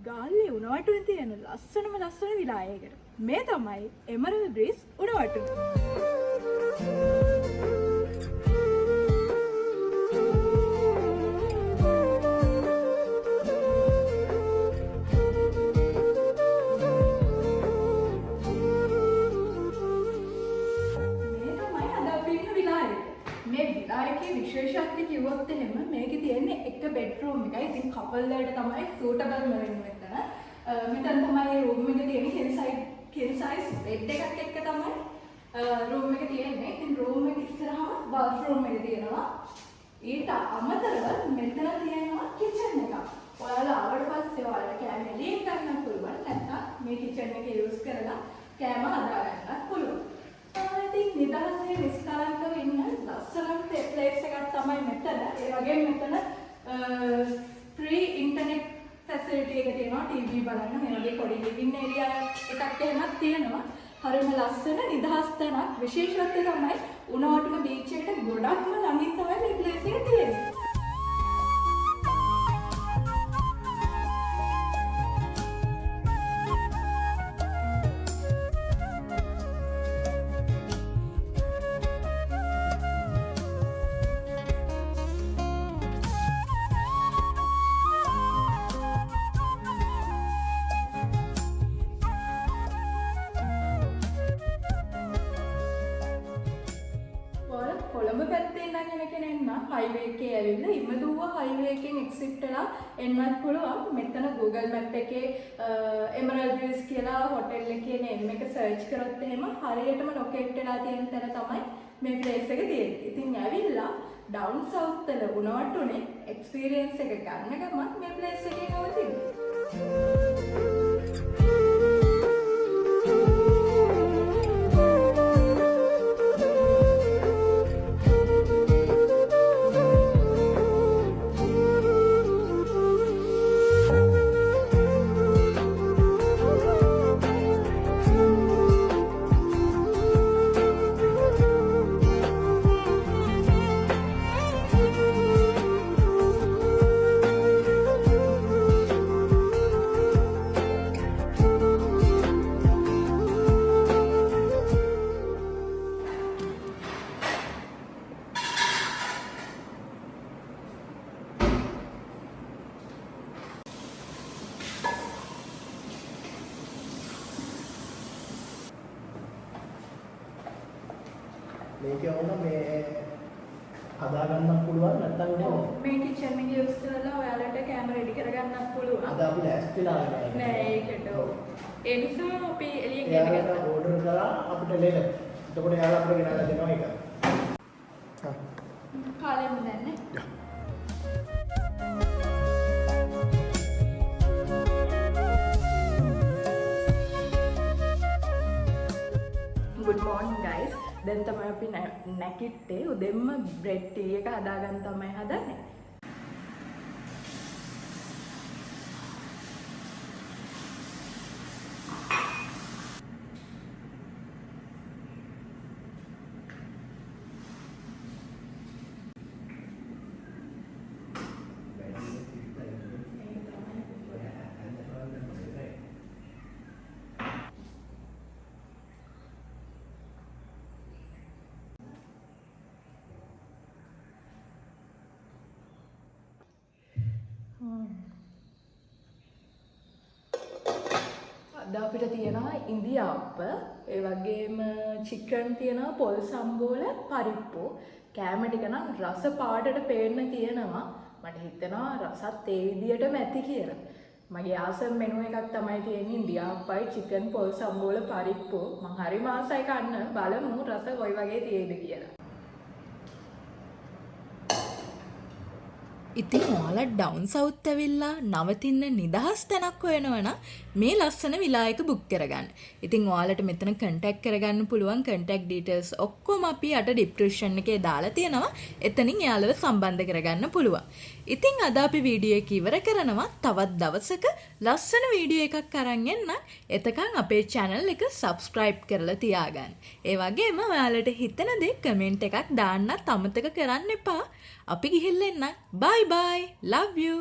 ගාල්ලේ උණවටුනේ තියෙන ලස්සන විලායයකට. මේ තමයි එමරල්ඩ් බ්‍රීස් උණවටුන. මේ විලායකේ විශේෂත්වය කිව්වොත් එහෙම මේකේ තියෙන්නේ එක බෙඩ්රූම් එකයි. ඉතින් කපල් වලට තමයි සූටබල් වෙන්නේ මෙතන. මෙතන තමයි රූම් එක තියෙන්නේ. කින් සයිස් බෙඩ් එකක් එක්ක තමයි රූම් එක තියෙන්නේ. ඉතින් රූම් එක ඉස්සරහම බාත්රූම් එක තියෙනවා. ඊට අමතරව මෙතන තියෙනවා කිචන් එකක්. ඔයාලා ආවට පස්සේ ඔයාලට කෑම එළියෙන් ගන්න පුළුවන්. නැත්නම් මේ කිචන් එක යූස් කරලා කෑම හදා ගන්නත් පුළුවන්. ඉතින් නිදහසේ නිස්කලංකව ඉන්න ලස්සන ප්ලේස් එකක් තමයි මෙතන. ඒ වගේම මෙතන ෆ්‍රී ඉන්ටර්නෙට් ෆැසිලිටි එක තියෙනවා. ටීවී බලන්න මේ වගේ පොඩි ලිවිං ඒරියා එකක් එහෙමත් තියෙනවා. හරිම ලස්සන නිදහස් තැනක්. විශේෂත්වය තමයි උණවටුන බීච් එකට ගොඩක්ම ළඟින් තමයි මේ ප්ලේස් එක තියෙන්නේ. කොළඹ පැත්තේ ඉඳන් එන කෙනෙක් නම් හයිවේ එකේ ඇවිල්ලා ඉමදුව හයිවේ එකෙන් එක්සිට් වෙලා එන්නත් පුළුවන්. මෙතන Google Map එකේ එමරල්ඩ් බ්‍රීස් කියලා හොටෙල් එකේ නේම් එක සර්ච් කරොත් එහෙම හරියටම ලොකේට් වෙලා තියෙන තැන තමයි මේ ප්ලේස් එක තියෙන්නේ. ඉතින් ඇවිල්ලා ඩවුන් සවුත් වල උණවටුනේ එක්ස්පීරියන්ස් එක ගන්න ගමන් මේ ප්ලේස් එකේ නවතිනවා. මේකේ වුණා මේ හදා ගන්නත් පුළුවන් නැත්නම් මේ කිචන් එක යූස් කරලා ඔයාලට කැම රෙඩි කරගන්නත් පුළුවන්. අද අපි ලෑස්තිලා නෑ ඒකට. ඒ නිසා අපි එළියෙන් ගත්තා. ඕඩර් කරලා අපිට ලේන. එතකොට යාළුවා අපිට ගෙනල්ලා දෙනවා ඒක. හා. කාලෙම දැන්නේ. Good morning guys. දැන් තමයි අපි නැකිට්ටේ උදෙන්ම බ්‍රෙඩ් ටී එක හදාගන්න තමයි හදන්නේ. අද අපිට තියෙනවා ඉන්දියාප්ප, ඒ වගේම චිකන් තියෙනවා, පොල් සම්බෝල, පරිප්පු. කෑම ටික නම් රස පාටට පේන්න තියෙනවා. මට හිතෙනවා රසත් ඒ විදියටම ඇති කියලා. මගේ ආසම් මෙනු එකක් තමයි තියෙන්නේ ඉන්දියාප්පයි, චිකන්, පොල් සම්බෝල, පරිප්පු. මම හරි මාසයි කන්න. බලමු රස කොයි වගේ තියෙයිද කියලා. ඉතින් ඔයාලා ඩවුන් සවුත් ඇවිල්ලා නවතින්න නිදහස් තැනක් හොයනවනම් මේ ලස්සන විලායක බුක් කරගන්න. ඉතින් ඔයාලට මෙතන කන්ටැක්ට් කරගන්න පුළුවන්. කන්ටැක්ට් ඩීටේල්ස් ඔක්කොම අපි අට ඩිස්ක්‍රිප්ෂන් එකේ දාලා තියෙනවා. එතනින් එයාලව සම්බන්ධ කරගන්න පුළුවන්. ඉතින් අද අපි වීඩියෝ එක ඉවර කරනවා. තවත් දවසක ලස්සන වීඩියෝ එකක් අරන් එන්නම්. එතකන් අපේ channel එක subscribe කරලා තියාගන්න. ඒ වගේම ඔයාලට හිතෙන දේ කමෙන්ට් එකක් දාන්නත් අමතක කරන්න එපා. අපි ගිහිල්ලා එන්න. Bye bye. Love you.